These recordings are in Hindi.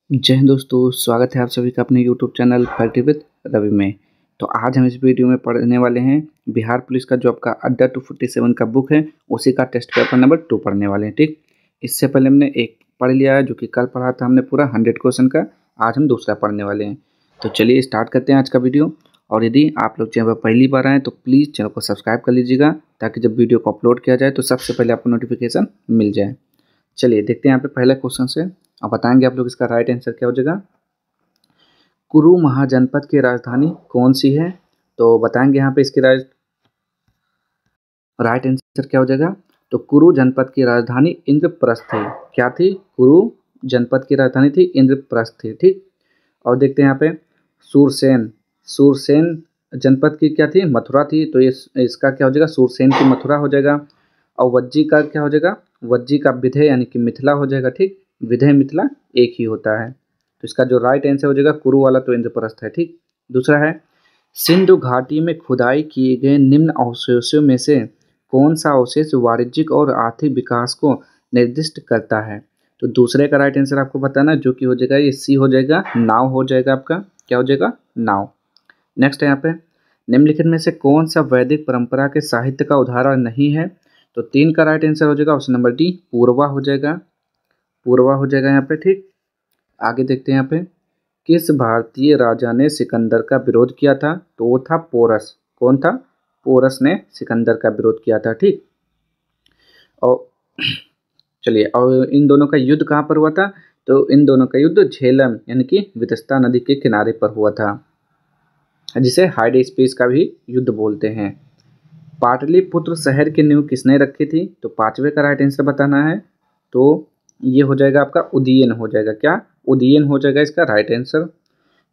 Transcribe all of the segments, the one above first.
जय हिंद दोस्तों, स्वागत है आप सभी का अपने YouTube channel fact with Ravi में। तो आज हम इस वीडियो में पढ़ने वाले हैं बिहार पुलिस का जो आपका अड्डा 247 का बुक है उसी का टेस्ट पेपर नंबर 2 पढ़ने वाले हैं। ठीक, इससे पहले हमने एक पढ़ लिया है जो कि कल पढ़ा था हमने पूरा 100 क्वेश्चन का। आज हम दूसरा पढ़ने वाले हैं। तो चलिए स्टार्ट करते हैं आज का वीडियो। और यदि आप लोग चैनल पर पहली बार आएँ तो प्लीज़ चैनल को सब्सक्राइब कर लीजिएगा ताकि जब वीडियो को अपलोड किया जाए तो सबसे पहले आपको नोटिफिकेशन मिल जाए। चलिए देखते हैं यहाँ पे पहले क्वेश्चन से। अब बताएंगे आप लोग इसका राइट आंसर क्या हो जाएगा। कुरु महाजनपद की राजधानी कौन सी है? तो बताएंगे यहाँ पे इसकी राइट आंसर क्या हो जाएगा। तो कुरु जनपद की राजधानी इंद्रप्रस्थ है। क्या थी? कुरु जनपद की राजधानी थी इंद्रप्रस्थ थी। ठीक, और देखते हैं यहाँ पे सूरसेन। सूरसेन जनपद की क्या थी? मथुरा थी। तो ये इसका क्या हो जाएगा? सूरसेन की मथुरा हो जाएगा। और वज्जी का क्या हो जाएगा? वज्जी का विधेय यानी कि मिथिला हो जाएगा। ठीक, विधेय मिथिला एक ही होता है। तो इसका जो राइट आंसर हो जाएगा कुरु वाला तो इंद्रप्रस्थ है। ठीक, दूसरा है सिंधु घाटी में खुदाई किए गए निम्न अवशेषों में से कौन सा अवशेष वाणिज्यिक और आर्थिक विकास को निर्दिष्ट करता है? तो दूसरे का राइट आंसर आपको बताना जो कि हो जाएगा ये सी हो जाएगा, नाव हो जाएगा आपका। क्या हो जाएगा? नाव। नेक्स्ट है यहाँ पे निम्नलिखित में से कौन सा वैदिक परंपरा के साहित्य का उदाहरण नहीं है? तो 3 का राइट आंसर हो जाएगा ऑप्शन नंबर डी, पूर्वा हो जाएगा। पूर्वा हो जाएगा यहाँ पे। ठीक, आगे देखते हैं यहाँ पे किस भारतीय राजा ने सिकंदर का विरोध किया था? तो वो था पोरस। कौन था? पोरस ने सिकंदर का विरोध किया था। ठीक, और चलिए, और इन दोनों का युद्ध कहाँ पर हुआ था? तो इन दोनों का युद्ध झेलम यानी कि वितस्ता नदी के किनारे पर हुआ था, जिसे हाइड स्पेस का भी युद्ध बोलते हैं। पाटलिपुत्र शहर की नींव किसने रखी थी? तो 5वें का राइट आंसर बताना है। तो ये हो जाएगा आपका उदयन हो जाएगा। क्या? उदयन हो जाएगा इसका राइट आंसर।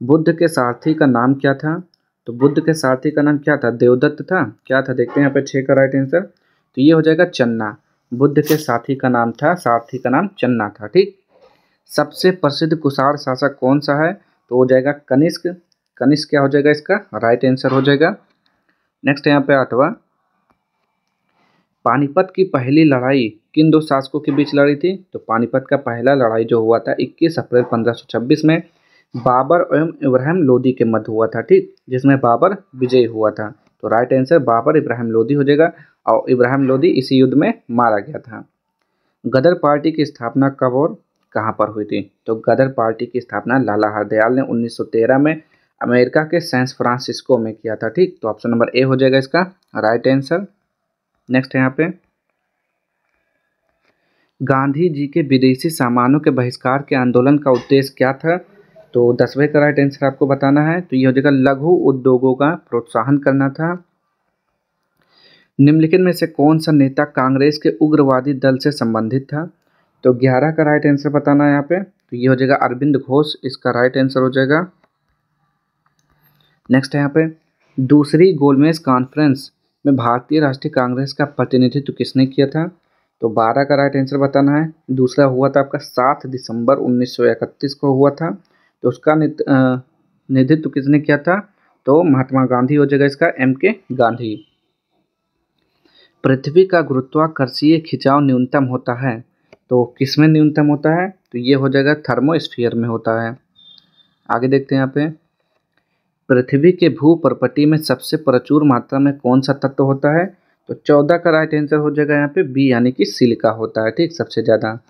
बुद्ध के सारथी का नाम क्या था? तो बुद्ध के सारथी का नाम क्या था? देवदत्त था। क्या था? देखते हैं यहाँ पे 6 का राइट आंसर। तो ये हो जाएगा चन्ना। बुद्ध के सारथी का नाम था, सारथी का नाम चन्ना था। ठीक, सबसे प्रसिद्ध कुषाण शासक कौन सा है? तो हो जाएगा कनिष्क। कनिष्क क्या हो जाएगा इसका? राइट आंसर हो जाएगा। नेक्स्ट यहाँ पे 8वां पानीपत की पहली लड़ाई किन दो शासकों के बीच लड़ी थी? तो पानीपत का पहला लड़ाई जो हुआ था 21 अप्रैल 1526 में बाबर एवं इब्राहिम लोदी के मध्य हुआ था। ठीक, जिसमें बाबर विजयी हुआ था। तो राइट आंसर बाबर इब्राहिम लोदी हो जाएगा। और इब्राहिम लोदी इसी युद्ध में मारा गया था। गदर पार्टी की स्थापना कब और कहाँ पर हुई थी? तो गदर पार्टी की स्थापना लाला हरदयाल ने 1913 में अमेरिका के सैन फ्रांसिस्को में किया था। ठीक, तो ऑप्शन नंबर ए हो जाएगा इसका राइट आंसर। नेक्स्ट है यहाँ पे गांधी जी के विदेशी सामानों के बहिष्कार के आंदोलन का उद्देश्य क्या था? तो 10वें का राइट आंसर आपको बताना है। तो ये हो जाएगा लघु उद्योगों का प्रोत्साहन करना था। निम्नलिखित में से कौन सा नेता कांग्रेस के उग्रवादी दल से संबंधित था? तो 11 का राइट आंसर बताना है यहाँ पे। तो ये हो जाएगा अरविंद घोष, इसका राइट आंसर हो जाएगा। नेक्स्ट है यहाँ पे दूसरी गोलमेज कॉन्फ्रेंस में भारतीय राष्ट्रीय कांग्रेस का प्रतिनिधित्व किसने किया था? तो 12 का राइट आंसर बताना है। दूसरा हुआ था आपका 7 दिसंबर 1931 को हुआ था। तो उसका नेतृत्व किसने किया था? तो महात्मा गांधी हो जाएगा इसका, एम के गांधी। पृथ्वी का गुरुत्वाकर्षीय खिंचाव न्यूनतम होता है तो किसमें न्यूनतम होता है? तो ये हो जाएगा थर्मोस्फीयर में होता है। आगे देखते हैं यहाँ पे पृथ्वी के भूपर्पटी में सबसे प्रचुर मात्रा में कौन सा तत्व होता है? तो 14 का राइट आंसर हो जाएगा यहाँ पे बी यानी कि सिलिका होता है। ठीक, सबसे ज़्यादा।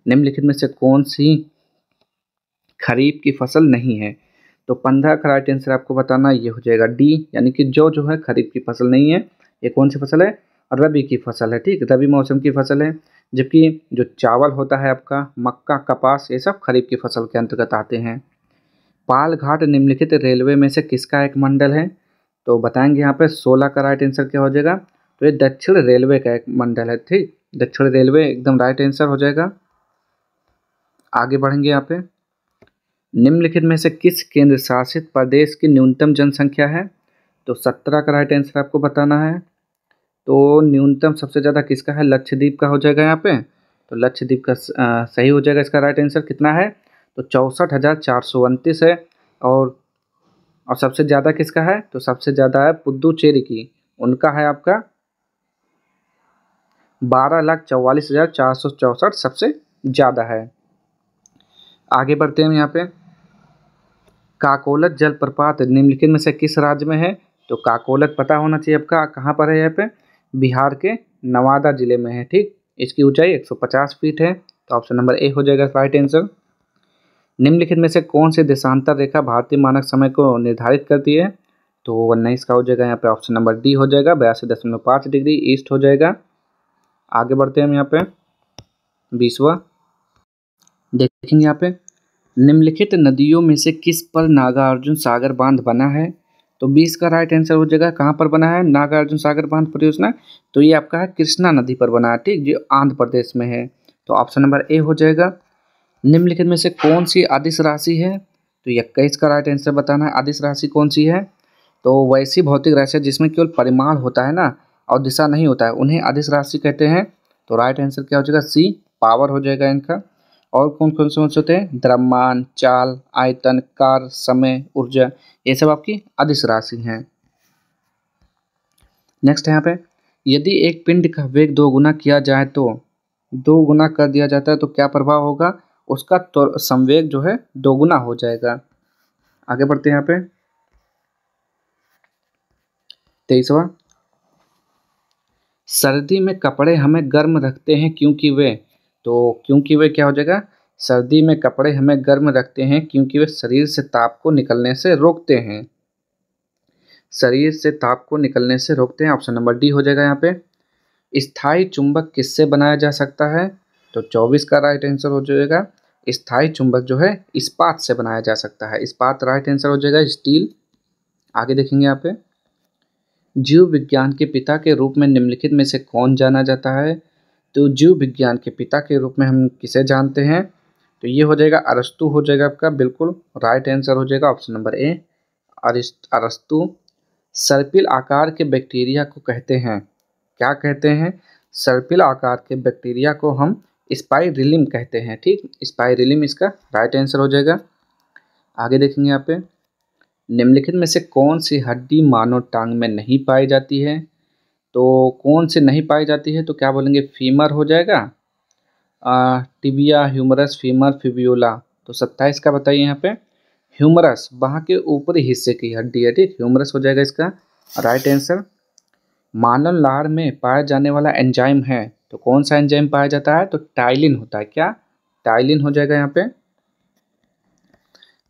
निम्नलिखित में से कौन सी खरीफ की फसल नहीं है? तो 15 का राइट आंसर आपको बताना, ये हो जाएगा डी यानी कि जो है खरीफ की फसल नहीं है। ये कौन सी फसल है? रबी की फसल है। ठीक, रबी मौसम की फसल है। जबकि जो चावल होता है आपका, मक्का, कपास, ये सब खरीफ की फसल के अंतर्गत आते हैं। पालघाट निम्नलिखित रेलवे में से किसका एक मंडल है? तो बताएंगे यहाँ पे 16 का राइट आंसर क्या हो जाएगा। तो ये दक्षिण रेलवे का एक मंडल है। ठीक, दक्षिण रेलवे एकदम राइट आंसर हो जाएगा। आगे बढ़ेंगे यहाँ पे निम्नलिखित में से किस केंद्र शासित प्रदेश की न्यूनतम जनसंख्या है? तो 17 का राइट आंसर आपको बताना है। तो न्यूनतम सबसे ज़्यादा किसका है? लक्षद्वीप का हो जाएगा यहाँ पे। तो लक्षद्वीप का सही हो जाएगा इसका राइट आंसर। कितना है? तो 64,429 है। और सबसे ज़्यादा किसका है? तो सबसे ज़्यादा है पुद्दुचेरी की, उनका है आपका 12,44,464 सबसे ज़्यादा है। आगे बढ़ते हैं यहाँ पे, काकोलत जलप्रपात निम्नलिखित में से किस राज्य में है? तो काकोलत पता होना चाहिए आपका, कहाँ पर है यहाँ पे? बिहार के नवादा जिले में है, ठीक। इसकी ऊंचाई 150 फीट है, तो ऑप्शन नंबर ए हो जाएगा राइट आंसर। निम्नलिखित में से कौन सी देशांतर रेखा भारतीय मानक समय को निर्धारित करती है? तो 19 का हो जाएगा यहाँ पे, ऑप्शन नंबर डी हो जाएगा, 82.5 डिग्री ईस्ट हो जाएगा। आगे बढ़ते हैं हम यहाँ पे 20वां देखेंगे यहाँ पे, निम्नलिखित नदियों में से किस पर नागार्जुन सागर बांध बना है? तो 20 का राइट आंसर हो जाएगा, कहाँ पर बना है नागार्जुन सागर बांध परियोजना? तो ये आपका है कृष्णा नदी पर बना है, ठीक, जो आंध्र प्रदेश में है। तो ऑप्शन नंबर ए हो जाएगा। निम्नलिखित में से कौन सी अदिश राशि है? तो 21 का राइट आंसर बताना है, अदिश राशि कौन सी है? तो वैसी भौतिक राशि जिसमें केवल परिमाण होता है ना और दिशा नहीं होता है, उन्हें अदिश राशि कहते हैं। तो राइट आंसर क्या हो जाएगा? सी, पावर हो जाएगा इनका। और कौन कौन से होते हैं? द्रव्यमान, चाल, आयतन, कार्य, समय, ऊर्जा, ये सब आपकी अदिश राशि हैं। नेक्स्ट है यहाँ पे, यदि एक पिंड का वेग 2 गुना किया जाए तो 2 गुना कर दिया जाता है तो क्या प्रभाव होगा? उसका तो संवेग जो है 2 गुना हो जाएगा। आगे बढ़ते हैं यहाँ पे 23वां, सर्दी में कपड़े हमें गर्म रखते हैं क्योंकि वे, तो क्योंकि वे क्या हो जाएगा? सर्दी में कपड़े हमें गर्म रखते हैं क्योंकि वे शरीर से ताप को निकलने से रोकते हैं, शरीर से ताप को निकलने से रोकते हैं। ऑप्शन नंबर डी हो जाएगा यहाँ पे। स्थायी चुंबक किससे बनाया जा सकता है? तो 24 का राइट आंसर हो जाएगा, स्थायी चुंबक जो है इस्पात से बनाया जा सकता है, इस्पात राइट आंसर हो जाएगा, स्टील। आगे देखेंगे यहाँ पे, जीव विज्ञान के पिता के रूप में निम्नलिखित में से कौन जाना जाता है? तो जीव विज्ञान के पिता के रूप में हम किसे जानते हैं? तो ये हो जाएगा अरस्तु हो जाएगा आपका, बिल्कुल राइट आंसर हो जाएगा, ऑप्शन नंबर ए अरस्तु। सर्पिल आकार के बैक्टीरिया को कहते हैं, क्या कहते हैं? सर्पिल आकार के बैक्टीरिया को हम स्पाइरिलिम कहते हैं, ठीक, स्पाइरिलिम इसका राइट आंसर हो जाएगा। आगे देखेंगे यहाँ पे, निम्नलिखित में से कौन सी हड्डी मानव टांग में नहीं पाई जाती है? तो कौन सी नहीं पाई जाती है? तो क्या बोलेंगे? फीमर हो जाएगा, टिबिया, ह्यूमरस, फीमर, फिब्यूला। तो 27 का बताइए यहाँ पे, ह्यूमरस बाह के ऊपरी हिस्से की हड्डी है, ठीक, ह्यूमरस हो जाएगा इसका राइट आंसर। मानव लार में पाया जाने वाला एंजाइम है, तो कौन सा एंजाइम पाया जाता है? तो टाइलिन होता है, क्या? टाइलिन हो जाएगा यहाँ पे।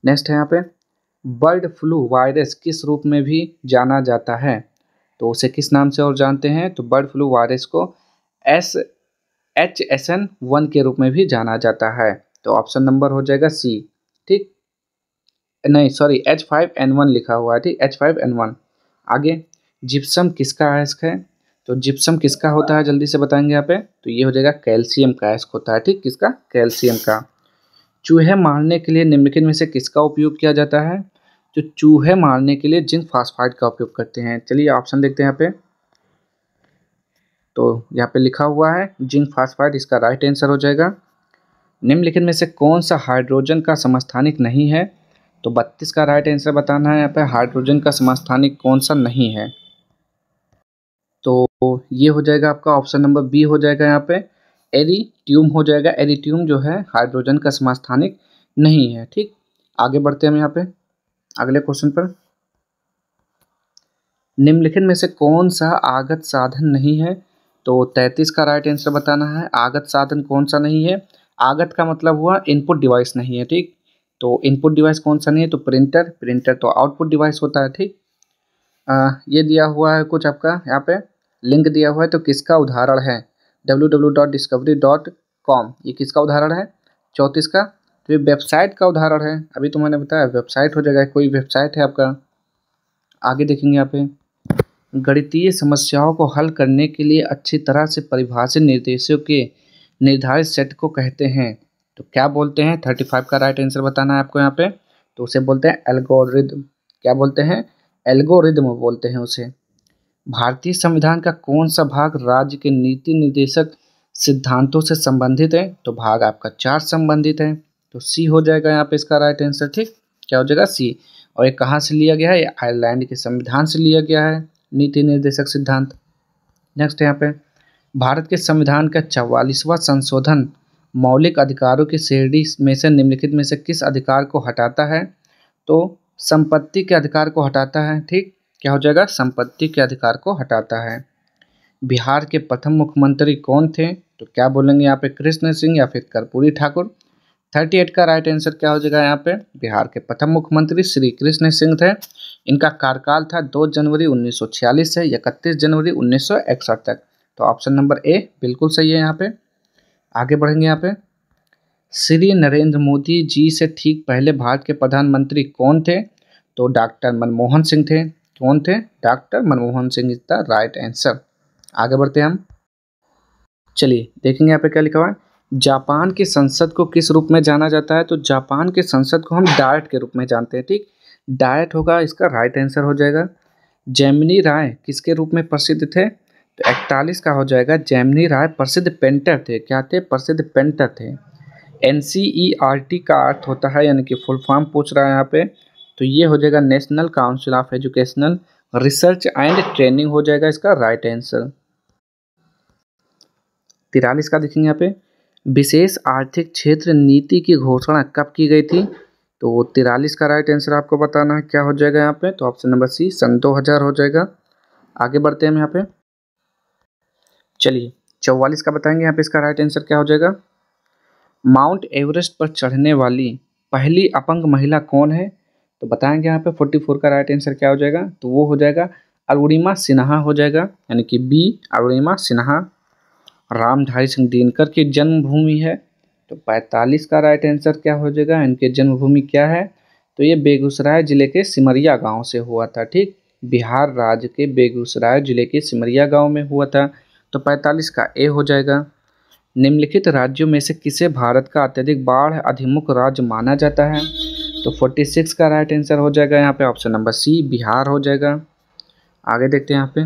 नेक्स्ट है यहाँ पे, बर्ड फ्लू वायरस किस रूप में भी जाना जाता है? तो उसे किस नाम से और जानते हैं? तो बर्ड फ्लू वायरस को HSN1 के रूप में भी जाना जाता है। तो ऑप्शन नंबर हो जाएगा सी, ठीक, नहीं सॉरी H5N1 लिखा हुआ है, ठीक, H5N1। आगे, जिप्सम किसका अयस्क है? तो जिप्सम किसका होता है, जल्दी से बताएंगे यहाँ पे। तो ये हो जाएगा कैल्शियम का अयस्क होता है, ठीक, किसका? कैल्शियम का। चूहे मारने के लिए निम्नलिखित में से किसका उपयोग किया जाता है? जो चूहे मारने के लिए जिंक फास्फाइड का उपयोग करते हैं। चलिए ऑप्शन देखते हैं यहाँ पे, तो यहाँ पे लिखा हुआ है जिंक फास्फाइड, इसका राइट आंसर हो जाएगा। निम्नलिखित में से कौन सा हाइड्रोजन का समस्थानिक नहीं है? तो 32 का राइट आंसर बताना है यहाँ पे, हाइड्रोजन का समस्थानिक कौन सा नहीं है? तो ये हो जाएगा आपका ऑप्शन नंबर बी हो जाएगा यहाँ पे, एरिट्यूम हो जाएगा। एरिट्यूम जो है हाइड्रोजन का समस्थानिक नहीं है, ठीक। आगे बढ़ते हैं हम यहाँ पे अगले क्वेश्चन पर, निम्नलिखित में से कौन सा आगत साधन नहीं है? तो 33 का राइट आंसर बताना है, आगत साधन कौन सा नहीं है? आगत का मतलब हुआ इनपुट डिवाइस नहीं है, ठीक, तो इनपुट डिवाइस कौन सा नहीं है? तो प्रिंटर, प्रिंटर तो आउटपुट डिवाइस होता है, ठीक। ये दिया हुआ है कुछ आपका यहाँ पे लिंक दिया हुआ है, तो किसका उदाहरण है? www.discovery.com, ये किसका उदाहरण है? 34 का, तो ये वेबसाइट का उदाहरण है, अभी तो मैंने बताया वेबसाइट हो जाएगा, कोई वेबसाइट है आपका। आगे देखेंगे यहाँ पे, गणितीय समस्याओं को हल करने के लिए अच्छी तरह से परिभाषित निर्देशों के निर्धारित सेट को कहते हैं, तो क्या बोलते हैं? 35 का राइट आंसर बताना है आपको यहाँ पे, तो उसे बोलते हैं एल्गोरिदम। क्या बोलते हैं? एल्गोरिदम बोलते हैं उसे। भारतीय संविधान का कौन सा भाग राज्य के नीति निर्देशक सिद्धांतों से संबंधित है? तो भाग आपका 4 संबंधित है, तो सी हो जाएगा यहाँ पे इसका राइट आंसर, ठीक, क्या हो जाएगा? सी। और ये कहाँ से लिया गया है? ये आयरलैंड के संविधान से लिया गया है नीति निर्देशक सिद्धांत। नेक्स्ट यहाँ पे, भारत के संविधान का 44वां संशोधन मौलिक अधिकारों की श्रेणी में से निम्नलिखित में से किस अधिकार को हटाता है? तो संपत्ति के अधिकार को हटाता है। ठीक, क्या हो जाएगा? संपत्ति के अधिकार को हटाता है। बिहार के प्रथम मुख्यमंत्री कौन थे? तो क्या बोलेंगे यहाँ पे? कृष्ण सिंह या फिर कर्पूरी ठाकुर। 38 का राइट आंसर क्या हो जाएगा यहाँ पे? बिहार के प्रथम मुख्यमंत्री श्री कृष्ण सिंह थे। इनका कार्यकाल था 2 जनवरी 1946 से 31 जनवरी 1961 तक। तो ऑप्शन नंबर ए बिल्कुल सही है यहाँ पे। आगे बढ़ेंगे यहाँ पे। श्री नरेंद्र मोदी जी से ठीक पहले भारत के प्रधानमंत्री कौन थे? तो डॉक्टर मनमोहन सिंह थे। कौन थे? Doctor Manmohan Singh is the right answer. आगे बढ़ते हैं हम। चलिए देखेंगे यहाँ पे क्या लिखा हुआ है। जापान की संसद को किस रूप में जाना जाता है? तो जापान की संसद को हम डायट के रूप में जानते हैं। ठीक, डायट होगा इसका राइट आंसर हो जाएगा। जेमिनी राय किसके रूप में प्रसिद्ध थे? तो 41 का हो जाएगा। जेमिनी राय प्रसिद्ध पेंटर थे। क्या थे? प्रसिद्ध पेंटर थे। NCERT का अर्थ होता है, यानी कि फुल फॉर्म पूछ रहा है यहाँ पे, तो ये हो जाएगा national council of educational research and training हो जाएगा इसका राइट आंसर। 43 का देखेंगे यहाँ पे। विशेष आर्थिक क्षेत्र नीति की घोषणा कब की गई थी? तो 43 का राइट आंसर आपको बताना है क्या हो जाएगा यहाँ पे? तो ऑप्शन नंबर सी सन 2000 हो जाएगा। आगे बढ़ते हैं हम यहाँ पे। चलिए 44 का बताएंगे यहाँ पे इसका राइट आंसर क्या हो जाएगा। माउंट एवरेस्ट पर चढ़ने वाली पहली अपंग महिला कौन है? तो बताएंगे यहाँ पे 44 का राइट आंसर क्या हो जाएगा। तो वो हो जाएगा अरुणिमा सिन्हा हो जाएगा, यानी कि बी अरुणिमा सिन्हा। रामधारी सिंह दिनकर की जन्मभूमि है। तो 45 का राइट आंसर क्या हो जाएगा? इनके जन्मभूमि क्या है? तो ये बेगूसराय जिले के सिमरिया गांव से हुआ था। ठीक, बिहार राज्य के बेगूसराय जिले के सिमरिया गांव में हुआ था। तो 45 का ए हो जाएगा। निम्नलिखित राज्यों में से किसे भारत का अत्यधिक बाढ़ अधिमुख राज्य माना जाता है? तो 46 का राइट आंसर हो जाएगा यहाँ पे ऑप्शन नंबर सी बिहार हो जाएगा। आगे देखते हैं यहाँ पे।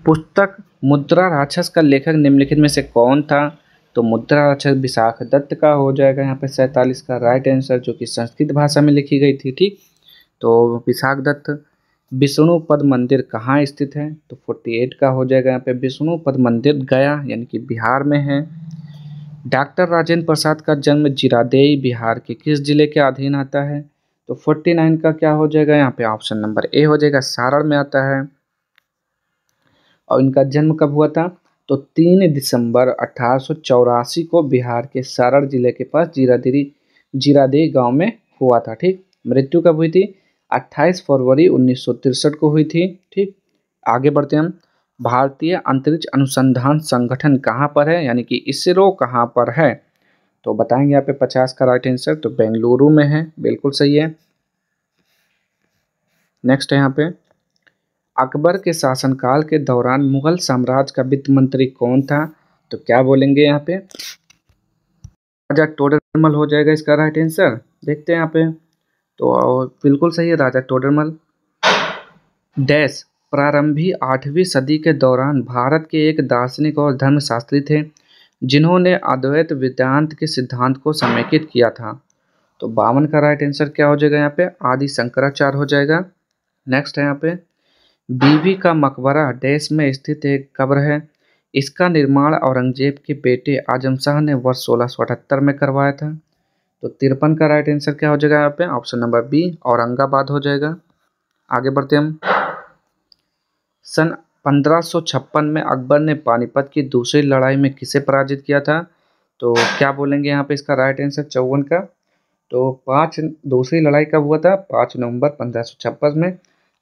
पुस्तक मुद्रा राक्षस का लेखक निम्नलिखित में से कौन था? तो मुद्रा राक्षस विशाख दत्त का हो जाएगा यहाँ पे 47 का राइट आंसर, जो कि संस्कृत भाषा में लिखी गई थी। ठीक, तो विशाख दत्त। विष्णु पद मंदिर कहाँ स्थित है? तो 48 का हो जाएगा यहाँ पे विष्णु पद मंदिर गया, यानी कि बिहार में है। डॉक्टर राजेंद्र प्रसाद का जन्म जीरादेई बिहार के किस जिले के अधीन आता है? तो 49 का क्या हो जाएगा यहाँ पे ऑप्शन नंबर ए हो जाएगा, सारण में आता है। और इनका जन्म कब हुआ था? तो 3 दिसंबर 1884 को बिहार के सारण जिले के पास जीरादेई गांव में हुआ था। ठीक, मृत्यु कब हुई थी? 28 फरवरी 1963 को हुई थी। ठीक, आगे बढ़ते हैं हम। भारतीय अंतरिक्ष अनुसंधान संगठन कहाँ पर है, यानी कि इसरो कहाँ पर है? तो बताएंगे यहाँ पे 50 का राइट आंसर। तो बेंगलुरु में है, बिल्कुल सही है। नेक्स्ट है यहाँ पे। अकबर के शासनकाल के दौरान मुगल साम्राज्य का वित्त मंत्री कौन था? तो क्या बोलेंगे यहाँ पे? राजा टोडरमल हो जाएगा इसका राइट आंसर। देखते हैं यहाँ पे, तो बिल्कुल सही है राजा टोडरमल। डैश प्रारंभी 8वीं सदी के दौरान भारत के एक दार्शनिक और धर्मशास्त्री थे जिन्होंने अद्वैत वेदांत के सिद्धांत को समेकित किया था। तो 52 का राइट आंसर क्या हो जाएगा यहाँ पे? आदि शंकराचार्य हो जाएगा। नेक्स्ट है यहाँ पे। बीबी का मकबरा डैश में स्थित एक कब्र है। इसका निर्माण औरंगजेब के बेटे आजम शाह ने वर्ष 1678 में करवाया था। तो 53 का राइट आंसर क्या हो जाएगा यहाँ पे? ऑप्शन नंबर बी औरंगाबाद हो जाएगा। आगे बढ़ते हम। सन 1556 में अकबर ने पानीपत की दूसरी लड़ाई में किसे पराजित किया था? तो क्या बोलेंगे यहाँ पे इसका राइट आंसर 54 का। तो दूसरी लड़ाई कब हुआ था? 5 नवंबर 1556 में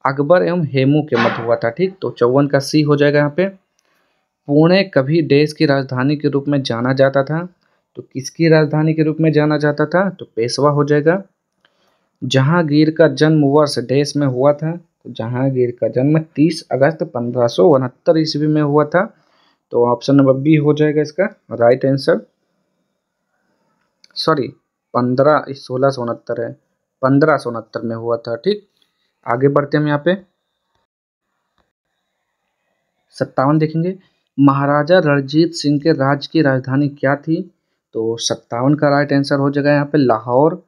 अकबर एवं हेमू के मध्य हुआ था। ठीक, तो 54 का सी हो जाएगा यहाँ पे। पुणे कभी देश की राजधानी के रूप में जाना जाता था? तो किसकी राजधानी के रूप में जाना जाता था? तो पेशवा हो जाएगा। जहांगीर का जन्म वर्ष देश में हुआ था? तो जहांगीर का जन्म 30 अगस्त 1569 ईस्वी में हुआ था। तो ऑप्शन नंबर बी हो जाएगा इसका राइट आंसर। सॉरी 1669 है, 1569 में हुआ था। ठीक, आगे बढ़ते हम यहाँ पे 57 देखेंगे। महाराजा रणजीत सिंह के राज्य की राजधानी क्या थी? तो 57 का राइट आंसर हो जाएगा यहाँ पे लाहौर।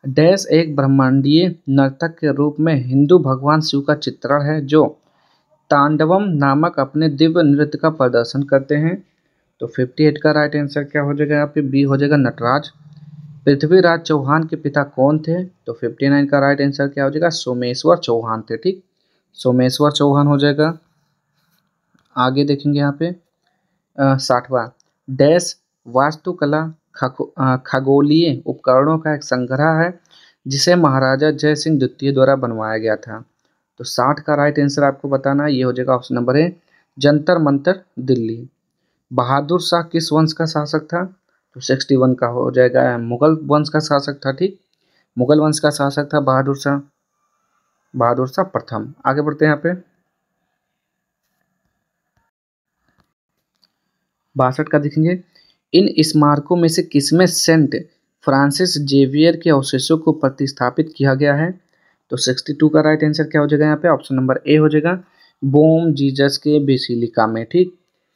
डैश एक ब्रह्मांडीय नर्तक के रूप में हिंदू भगवान शिव का चित्रण है जो तांडवम नामक अपने दिव्य नृत्य का प्रदर्शन करते हैं। तो 58 का राइट आंसर क्या हो जाएगा यहाँ पे, बी हो जाएगा नटराज। पृथ्वीराज चौहान के पिता कौन थे, तो 59 का राइट आंसर क्या हो जाएगा, सोमेश्वर चौहान थे। ठीक, सोमेश्वर चौहान हो जाएगा। आगे देखेंगे यहाँ पे 60वां, डैश वास्तुकला खगोलीय उपकरणों का एक संग्रह है जिसे महाराजा जय सिंह द्वितीय द्वारा बनवाया गया था। तो 60 का राइट आंसर आपको बताना है, ये हो जाएगा option number A, Jantar Mantar Delhi. Bahadur Shah किस वंश का शासक था, तो 61 का हो जाएगा, मुगल वंश का शासक था। ठीक, मुगल वंश का शासक था बहादुर शाह, बहादुर शाह प्रथम। आगे बढ़ते हैं यहाँ पे 62 का देखेंगे, इन स्मारकों में से किसमें सेंट फ्रांसिस जेवियर के अवशेषों को प्रतिस्थापित किया गया है, तो 62 का राइट आंसर क्या हो जाएगा यहाँ पे, ऑप्शन नंबर ए हो जाएगा, बोम जीजस के बेसिलिका में। ठीक,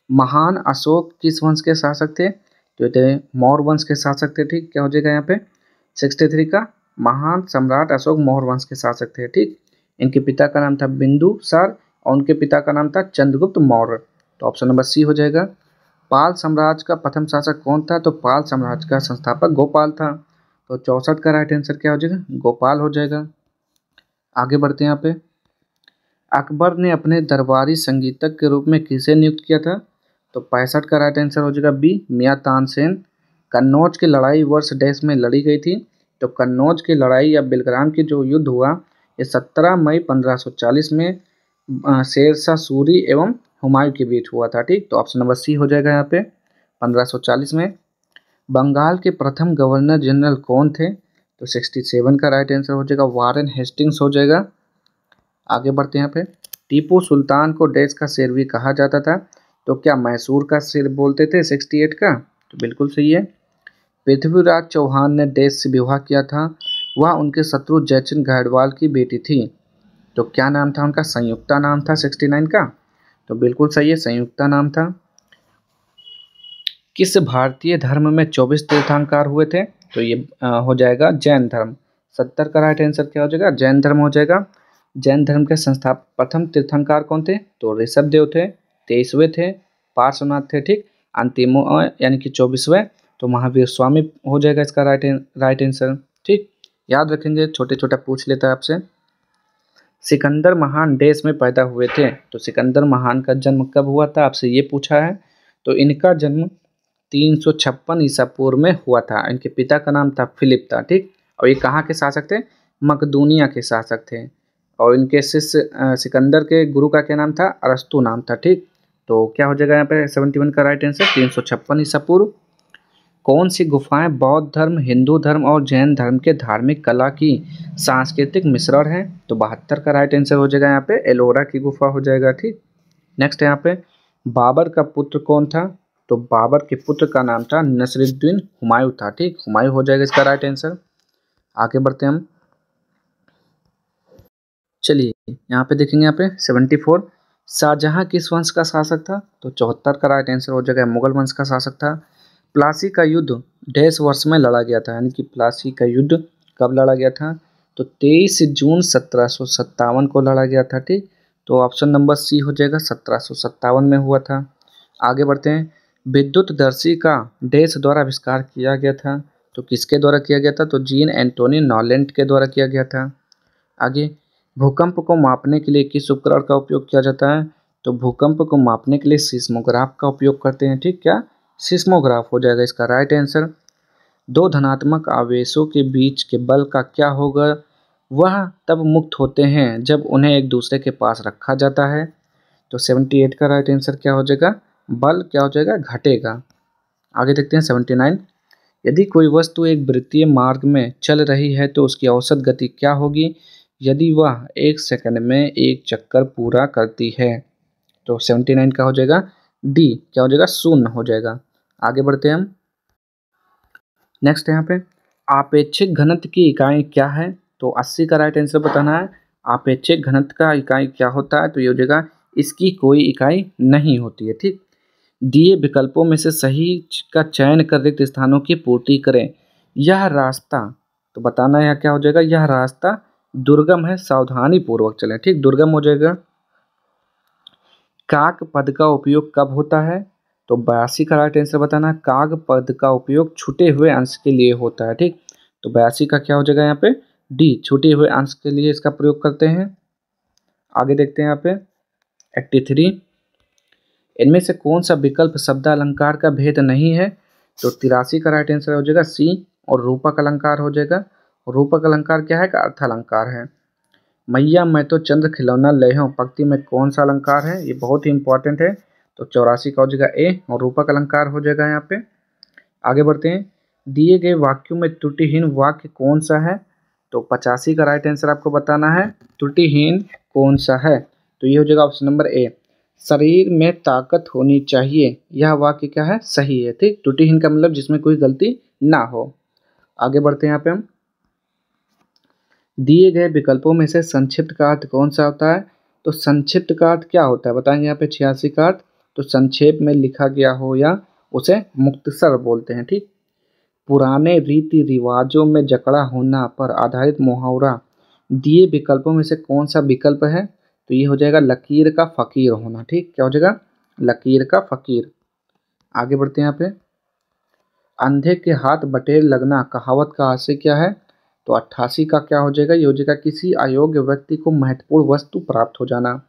महान अशोक किस वंश के शासक थे, तो ये मौर्य वंश के शासक थे। ठीक, क्या हो जाएगा यहाँ पे 63 का, महान सम्राट अशोक मौर्य वंश के शासक थे। ठीक, इनके पिता का नाम था बिंदुसार और उनके पिता का नाम था चंद्रगुप्त मौर्य। तो ऑप्शन नंबर सी हो जाएगा। पाल साम्राज्य का प्रथम शासक कौन था, तो पाल साम्राज्य का संस्थापक गोपाल था। तो 64 का राइट आंसर क्या हो जाएगा, गोपाल हो जाएगा। आगे बढ़ते हैं यहाँ पे, अकबर ने अपने दरबारी संगीतज्ञ के रूप में किसे नियुक्त किया था, तो 65 का राइट आंसर हो जाएगा बी, मियां तानसेन। कन्नौज की लड़ाई वर्ष डैश में लड़ी गई थी, तो कन्नौज की लड़ाई या बिलग्राम की जो युद्ध हुआ ये 17 मई 1540 में शेरशाह सूरी एवं हुमायूं के बीच हुआ था। ठीक, तो ऑप्शन नंबर सी हो जाएगा यहाँ पे 1540 में। बंगाल के प्रथम गवर्नर जनरल कौन थे, तो 67 का राइट आंसर हो जाएगा वारेन हेस्टिंग्स हो जाएगा। आगे बढ़ते हैं यहाँ पे, टीपू सुल्तान को डैश का शेर भी कहा जाता था, तो क्या मैसूर का शेर बोलते थे 68 का, तो बिल्कुल सही है। पृथ्वीराज चौहान ने डैश से विवाह किया था, वह उनके शत्रु जयचंद गायकवाड़ की बेटी थी, तो क्या नाम था उनका, संयुक्ता नाम था 69 का, तो बिल्कुल सही है, संयुक्ता नाम था। किस भारतीय धर्म में 24 तीर्थंकर हुए थे, तो ये हो जाएगा जैन धर्म। 70 का राइट आंसर क्या हो जाएगा, जैन धर्म हो जाएगा। जैन धर्म के संस्थापक प्रथम तीर्थंकर कौन थे, तो ऋषभ देव थे, 23वें थे पार्श्वनाथ थे। ठीक, अंतिम यानी कि 24वें तो महावीर स्वामी हो जाएगा इसका राइट आंसर। ठीक, याद रखेंगे, छोटे छोटा पूछ लेता है आपसे। सिकंदर महान देश में पैदा हुए थे, तो सिकंदर महान का जन्म कब हुआ था, आपसे ये पूछा है। तो इनका जन्म 356 ईसा पूर्व में हुआ था। इनके पिता का नाम था फिलिप था। ठीक, और ये कहाँ के शासक थे, मकदूनिया के शासक थे। और इनके शिष्य सिकंदर के गुरु का क्या नाम था, अरस्तु नाम था। ठीक, तो क्या हो जाएगा यहाँ पे 71 का राइट आंसर 356 ईसा पूर्व। कौन सी गुफाएं बौद्ध धर्म, हिंदू धर्म और जैन धर्म के धार्मिक कला की सांस्कृतिक मिश्रण है, तो 72 का राइट आंसर हो जाएगा यहाँ पे एलोरा की गुफा हो जाएगा। ठीक, नेक्स्ट यहाँ पे बाबर का पुत्र कौन था, तो बाबर के पुत्र का नाम था नसरुद्दीन हुमायूं था। ठीक, हुमायूं हो जाएगा इसका राइट आंसर। आगे बढ़ते हैं हम, चलिए यहाँ पे देखेंगे, यहाँ पे 74 शाहजहां किस वंश का शासक था, तो 74 का राइट आंसर हो जाएगा मुगल वंश का शासक था। प्लासी का युद्ध डैश वर्ष में लड़ा गया था, यानी कि प्लासी का युद्ध कब लड़ा गया था, तो 23 जून 1757 को लड़ा गया था। ठीक, तो ऑप्शन नंबर सी हो जाएगा 1757 में हुआ था। आगे बढ़ते हैं, विद्युतदर्शी का डैश द्वारा आविष्कार किया गया था, तो किसके द्वारा किया गया था, तो जीन एंटोनी नॉलेंट के द्वारा किया गया था। आगे भूकंप को मापने के लिए किस उपकरण का उपयोग किया जाता है, तो भूकंप को मापने के लिए सिस्मोग्राफ का उपयोग करते हैं। ठीक, क्या सिस्मोग्राफ हो जाएगा इसका राइट आंसर। दो धनात्मक आवेशों के बीच के बल का क्या होगा, वह तब मुक्त होते हैं जब उन्हें एक दूसरे के पास रखा जाता है, तो 78 का राइट आंसर क्या हो जाएगा, बल क्या हो जाएगा, घटेगा। आगे देखते हैं 79, यदि कोई वस्तु एक वृत्तीय मार्ग में चल रही है तो उसकी औसत गति क्या होगी, यदि वह 1 सेकंड में एक चक्कर पूरा करती है, तो 79 का हो जाएगा डी, क्या हो जाएगा, शून्य हो जाएगा। आगे बढ़ते हैं हम, नेक्स्ट यहाँ पे आपेक्षिक घनत्व की इकाई क्या है, तो 80 का राइट आंसर बताना है। आपेक्षिक घनत्व का इकाई क्या होता है, तो ये हो जाएगा इसकी कोई इकाई नहीं होती है। ठीक, दिए विकल्पों में से सही का चयन कर रिक्त स्थानों की पूर्ति करें। यह रास्ता, तो बताना है क्या हो जाएगा, यह रास्ता दुर्गम है, सावधानी पूर्वक चलें। ठीक, दुर्गम हो जाएगा। काक पद का उपयोग कब होता है, तो 82 का राइट आंसर बताना। काग पद का उपयोग छूटे हुए अंश के लिए होता है, ठीक। तो 82 का क्या हो जाएगा यहाँ पे, डी, छूटे हुए अंश के लिए इसका प्रयोग करते हैं। आगे देखते हैं यहाँ पे 83, इनमें से कौन सा विकल्प शब्द अलंकार का भेद नहीं है। तो 83 का राइट आंसर हो जाएगा सी, और रूपक अलंकार हो जाएगा। रूपक अलंकार क्या है, का अर्थ अलंकार है। मैया मैं तो चंद्र खिलौना ले हूँ पंक्ति में कौन सा अलंकार है, ये बहुत ही इंपॉर्टेंट है। तो 84 का हो जाएगा ए, और रूपक अलंकार हो जाएगा यहाँ पे। आगे बढ़ते हैं, दिए गए वाक्यों में त्रुटिहीन वाक्य कौन सा है। तो 85 का राइट आंसर आपको बताना है, त्रुटिहीन कौन सा है। तो ये हो जाएगा ऑप्शन नंबर ए, शरीर में ताकत होनी चाहिए, यह वाक्य क्या है, सही है, ठीक। त्रुटिहीन का मतलब जिसमें कोई गलती ना हो। आगे बढ़ते हैं यहाँ पे हम, दिए गए विकल्पों में से संक्षिप्त का अर्थ कौन सा होता है। तो संक्षिप्त का अर्थ क्या होता है बताएंगे यहाँ पे। 86 का अर्थ, तो संक्षेप में लिखा गया हो या उसे मुख्तसर बोलते हैं, ठीक। पुराने रीति रिवाजों में जकड़ा होना पर आधारित मुहावरा दिए विकल्पों में से कौन सा विकल्प है। तो ये हो जाएगा लकीर का फकीर होना, ठीक। क्या हो जाएगा, लकीर का फकीर। आगे बढ़ते हैं यहाँ पे, अंधे के हाथ बटेर लगना कहावत का आशय क्या है। तो 88 का क्या हो जाएगा, ये हो जाएगा किसी अयोग्य व्यक्ति को महत्वपूर्ण वस्तु प्राप्त हो जाना।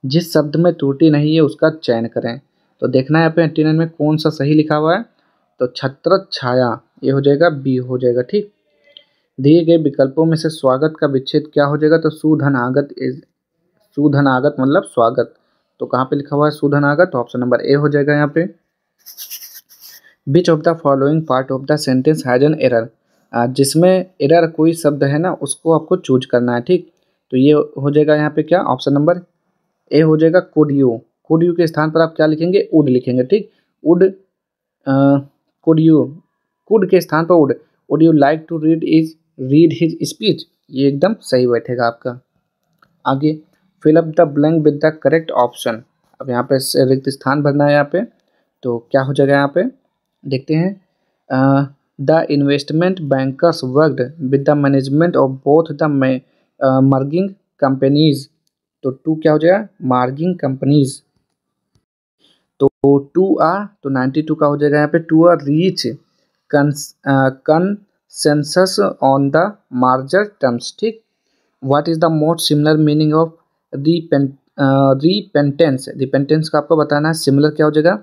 जिस शब्द में त्रुटि नहीं है उसका चयन करें। तो देखना है यहाँ पे 89 में कौन सा सही लिखा हुआ है। तो छत्र छाया, ये हो जाएगा बी हो जाएगा, ठीक। दिए गए विकल्पों में से स्वागत का विच्छेद क्या हो जाएगा। तो सुधनागत इज, सुधनागत मतलब स्वागत। तो कहाँ पे लिखा हुआ है सुधनागत, तो ऑप्शन नंबर ए हो जाएगा यहाँ पे। Which of the following part of the sentence has an error, जिसमें एरर कोई शब्द है ना उसको आपको चूज करना है, ठीक। तो ये हो जाएगा यहाँ पे क्या, ऑप्शन नंबर ए हो जाएगा कुड यू। कुड यू के स्थान पर आप क्या लिखेंगे, वुड लिखेंगे, ठीक। वुड, कुड यू, कुड के स्थान पर would. Would you like to read his speech, ये एकदम सही बैठेगा आपका। आगे, fill up the blank with the correct option. अब यहाँ पे रिक्त स्थान भरना है यहाँ पे। तो क्या हो जाएगा यहाँ पे, देखते हैं। The investment bankers worked with the management of both the merging companies. तो टू क्या हो जाएगा, मार्गिंग कंपनीज। तो टू आ, तो 92 का हो जाएगा यहाँ पे, to a reach consensus on the merger terms, ठीक। What is the most similar meaning of repentance. Repentance का आपको बताना है, सिमिलर क्या हो जाएगा।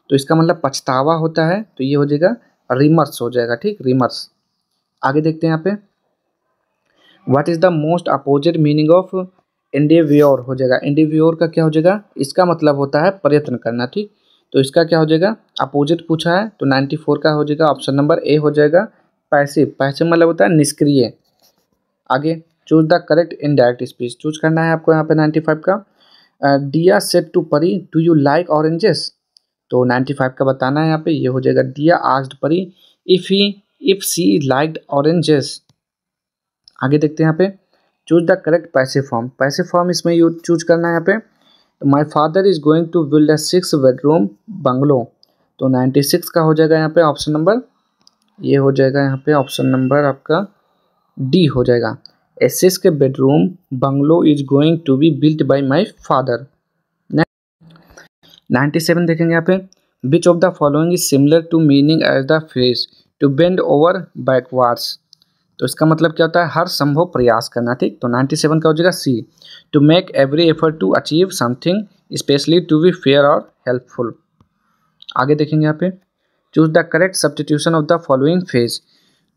तो इसका मतलब पछतावा होता है, तो ये हो जाएगा रिमर्स हो जाएगा, ठीक, रिमर्स। आगे देखते हैं यहाँ पे, what is the most opposite meaning of endeavour हो जाएगा। एंडेव्योर का क्या हो जाएगा, इसका मतलब होता है प्रयत्न करना, ठीक। तो इसका क्या हो जाएगा, अपोजिट पूछा है, तो 94 का हो जाएगा ऑप्शन नंबर ए हो जाएगा पैसिव। पैसिव मतलब होता है निष्क्रिय। आगे, choose the correct indirect speech, choose करना है आपको यहाँ पे 95 का। डिया सेड टू परी डू यू लाइक ऑरेंजेस। तो 95 का बताना है यहाँ पे, ये हो जाएगा डिया आस्क्ड परी इफ शी लाइक्ड ऑरेंजेस। आगे देखते हैं यहाँ पे, choose the correct passive form. Passive form इसमें यूज चूज करना है यहाँ पे। तो my father is going to build a 6 bedroom bungalow. तो 96 का हो जाएगा यहाँ पे ऑप्शन नंबर, ये हो जाएगा यहाँ पे ऑप्शन नंबर आपका डी हो जाएगा। A 6 bedroom bungalow is going to be built by my father. 97 देखेंगे यहाँ पे, which of the following is similar to meaning as the phrase to bend over backwards. तो इसका मतलब क्या होता है, हर संभव प्रयास करना, ठीक। तो 97 का हो जाएगा C, to make every effort to achieve something especially to be fair और हेल्पफुल। आगे देखेंगे यहाँ पे, choose the correct substitution of the following phrase,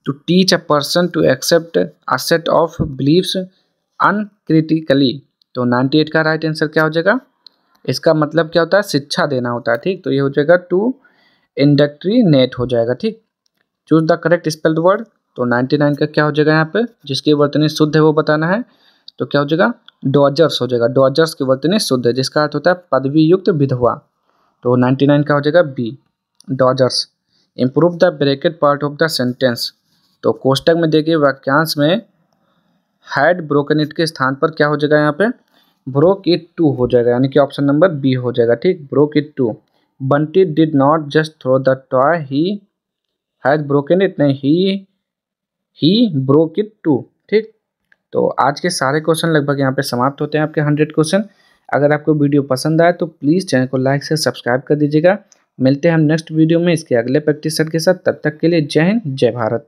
to teach a person to accept a set of believes uncritically. तो 98 का राइट आंसर क्या हो जाएगा, इसका मतलब क्या होता है, शिक्षा देना होता है, ठीक। तो ये हो जाएगा टू इंडक्ट्रीनेट हो जाएगा, ठीक। Choose the correct spelled word. तो 99 का क्या हो जाएगा यहाँ पे, जिसकी वर्तनी शुद्ध है वो बताना है। तो क्या हो जाएगा, डॉजर्स हो जाएगा। डॉजर्स की वर्तनी शुद्ध है, जिसका अर्थ होता है पदवी युक्त विधवा। तो 99 का हो जाएगा B, dodgers. Improve the bracket part of the sentence. तो कोष्टक में देखिए वाक्यांश में हैड ब्रोकन इट के स्थान पर क्या हो जाएगा यहाँ पे, ब्रोक इट टू हो जाएगा, यानी कि ऑप्शन नंबर बी हो जाएगा, ठीक। Broke it too. Bunty did not just throw the toy he has broken it, नहीं ही ब्रोक इट टू, ठीक। तो आज के सारे क्वेश्चन लगभग यहाँ पे समाप्त होते हैं, आपके 100 क्वेश्चन। अगर आपको वीडियो पसंद आए तो प्लीज़ चैनल को लाइक से सब्सक्राइब कर दीजिएगा मिलते हैं हम नेक्स्ट वीडियो में इसके अगले प्रैक्टिस सेट के साथ। तब तक के लिए जय हिंद, जय भारत।